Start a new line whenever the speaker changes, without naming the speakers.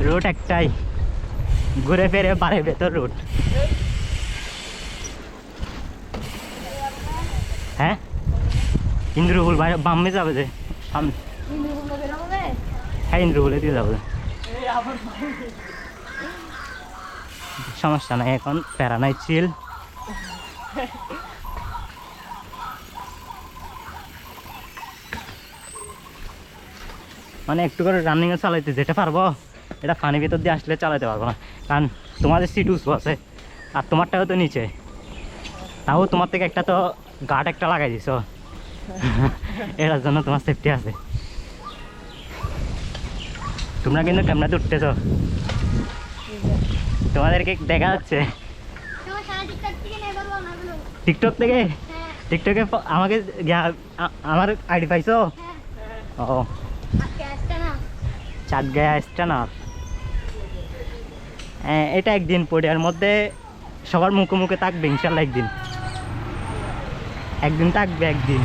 Root একটাই, ঘুরে ফিরে বাড়ির ভেতর রুট। হ্যাঁ ইন্দ্রপুল বামে যাবে যে সামনে। হ্যাঁ ইন্দ্রপুলে দিয়ে যাবে, সমস্যা নাই, এখন প্যারা নাই, চিল। মানে একটু করে রানিংয়ে চালাইতে যেতে পারবো, এটা পানির ভিতর দিয়ে আসলে চালাতে পারবো না, কারণ তোমাদের সিট উঁচু আছে আর তোমারটাও তো নিচে, তাও তোমার থেকে একটা তো গার্ড একটা লাগাই দিছ, এটার জন্য তোমার সেফটি আছে। তোমরা কিন্তু ক্যামেরাতে উঠতেছ, তোমাদেরকে দেখা যাচ্ছে টিকটক থেকে। টিকটকে আমাকে আমার আইডি পাইছো? ও চাটগাঁয়া স্ট্যানার। এটা একদিন পড়িয়ার মধ্যে সবার মুখে মুখে থাকবে ইনশাল্লাহ, একদিন একদিন থাকবে একদিন।